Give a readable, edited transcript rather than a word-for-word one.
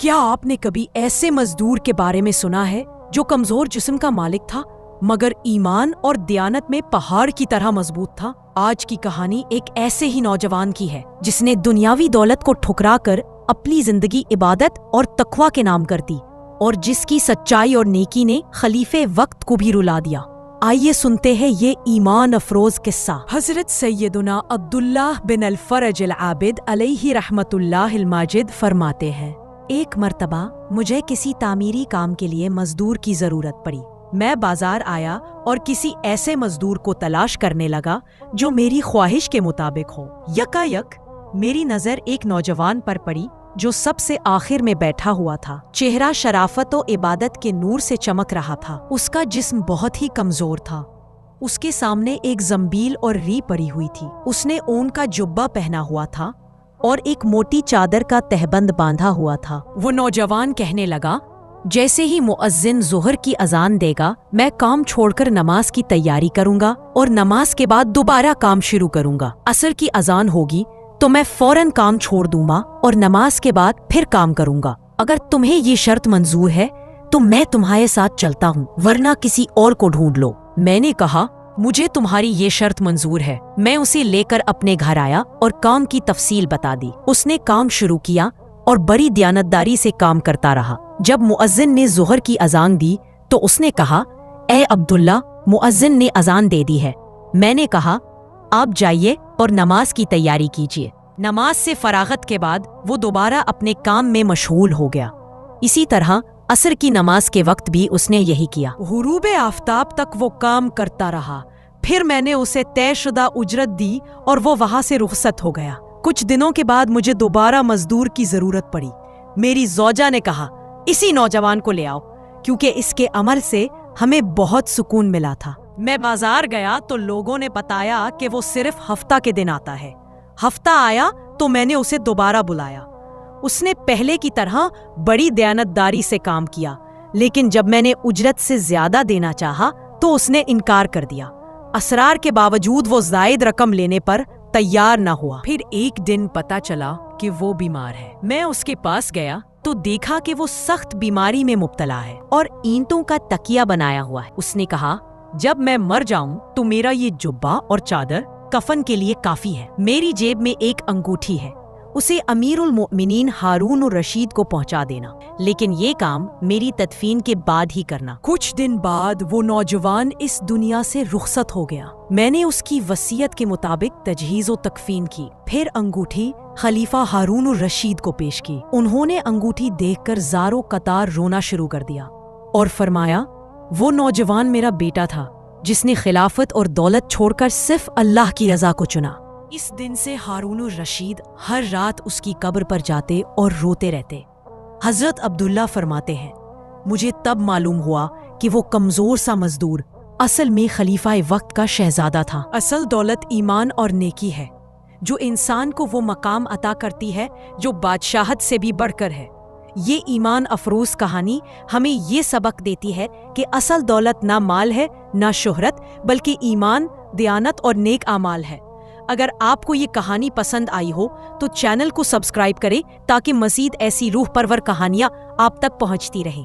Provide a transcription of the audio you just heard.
کیا آپ نے کبھی ایسے مزدور کے بارے میں سنا ہے جو کمزور جسم کا مالک تھا مگر ایمان اور دیانت میں پہاڑ کی طرح مضبوط تھا؟ آج کی کہانی ایک ایسے ہی نوجوان کی ہے جس نے دنیاوی دولت کو ٹھکرا کر اپنی زندگی عبادت اور تقوی کے نام کر دی، اور جس کی سچائی اور نیکی نے خلیفے وقت کو بھی رلا دیا۔ آئیے سنتے ہیں یہ ایمان افروز قصہ۔ حضرت سیدنا عبداللہ بن الفرج العابد علیہ رحمت اللہ الماجد فرماتے ہیں، ایک مرتبہ مجھے کسی تعمیری کام کے لیے مزدور کی ضرورت پڑی۔ میں بازار آیا اور کسی ایسے مزدور کو تلاش کرنے لگا جو میری خواہش کے مطابق ہو۔ یکایک میری نظر ایک نوجوان پر پڑی جو سب سے آخر میں بیٹھا ہوا تھا۔ چہرہ شرافت و عبادت کے نور سے چمک رہا تھا۔ اس کا جسم بہت ہی کمزور تھا۔ اس کے سامنے ایک زنبیل اور ری پڑی ہوئی تھی۔ اس نے اون کا جبہ پہنا ہوا تھا اور ایک موٹی چادر کا تہبند باندھا ہوا تھا۔ وہ نوجوان کہنے لگا، جیسے ہی مؤذن ظہر کی اذان دے گا میں کام چھوڑ کر نماز کی تیاری کروں گا اور نماز کے بعد دوبارہ کام شروع کروں گا۔ عصر کی اذان ہوگی تو میں فوراً کام چھوڑ دوں گا اور نماز کے بعد پھر کام کروں گا۔ اگر تمہیں یہ شرط منظور ہے تو میں تمہارے ساتھ چلتا ہوں، ورنہ کسی اور کو ڈھونڈ لو۔ میں نے کہا، مجھے تمہاری یہ شرط منظور ہے۔ میں اسے لے کر اپنے گھر آیا اور کام کی تفصیل بتا دی۔ اس نے کام شروع کیا اور بڑی دیانتداری سے کام کرتا رہا۔ جب مؤذن نے ظہر کی اذان دی تو اس نے کہا، اے عبداللہ، مؤذن نے اذان دے دی ہے۔ میں نے کہا، آپ جائیے اور نماز کی تیاری کیجیے۔ نماز سے فراغت کے بعد وہ دوبارہ اپنے کام میں مشغول ہو گیا۔ اسی طرح عصر کی نماز کے وقت بھی اس نے یہی کیا۔ غروب آفتاب تک وہ کام کرتا رہا۔ پھر میں نے اسے طے شدہ اجرت دی اور وہ وہاں سے رخصت ہو گیا۔ کچھ دنوں کے بعد مجھے دوبارہ مزدور کی ضرورت پڑی۔ میری زوجہ نے کہا، اسی نوجوان کو لے آؤ کیونکہ اس کے عمل سے ہمیں بہت سکون ملا تھا۔ میں بازار گیا تو لوگوں نے بتایا کہ وہ صرف ہفتہ کے دن آتا ہے۔ ہفتہ آیا تو میں نے اسے دوبارہ بلایا۔ اس نے پہلے کی طرح بڑی دیانتداری سے کام کیا، لیکن جب میں نے اجرت سے زیادہ دینا چاہا تو اس نے انکار کر دیا۔ اصرار کے باوجود وہ زائد رقم لینے پر تیار نہ ہوا۔ پھر ایک دن پتہ چلا کہ وہ بیمار ہے۔ میں اس کے پاس گیا تو دیکھا کہ وہ سخت بیماری میں مبتلا ہے اور اینٹوں کا تکیہ بنایا ہوا ہے۔ اس نے کہا، جب میں مر جاؤں تو میرا یہ جبہ اور چادر کفن کے لیے کافی ہے۔ میری جیب میں ایک انگوٹھی ہے، اسے امیر المؤمنین ہارون الرشید کو پہنچا دینا، لیکن یہ کام میری تدفین کے بعد ہی کرنا۔ کچھ دن بعد وہ نوجوان اس دنیا سے رخصت ہو گیا۔ میں نے اس کی وصیت کے مطابق تجہیز و تکفین کی، پھر انگوٹھی خلیفہ ہارون الرشید کو پیش کی۔ انہوں نے انگوٹھی دیکھ کر زاروں قطار رونا شروع کر دیا اور فرمایا، وہ نوجوان میرا بیٹا تھا جس نے خلافت اور دولت چھوڑ کر صرف اللہ کی رضا کو چنا۔ اس دن سے ہارون الرشید ہر رات اس کی قبر پر جاتے اور روتے رہتے۔ حضرت عبداللہ فرماتے ہیں، مجھے تب معلوم ہوا کہ وہ کمزور سا مزدور اصل میں خلیفہ وقت کا شہزادہ تھا۔ اصل دولت ایمان اور نیکی ہے جو انسان کو وہ مقام عطا کرتی ہے جو بادشاہت سے بھی بڑھ کر ہے۔ یہ ایمان افروز کہانی ہمیں یہ سبق دیتی ہے کہ اصل دولت نہ مال ہے نہ شہرت، بلکہ ایمان، دیانت اور نیک اعمال ہے۔ اگر آپ کو یہ کہانی پسند آئی ہو تو چینل کو سبسکرائب کریں تاکہ مزید ایسی روح پرور کہانیاں آپ تک پہنچتی رہیں۔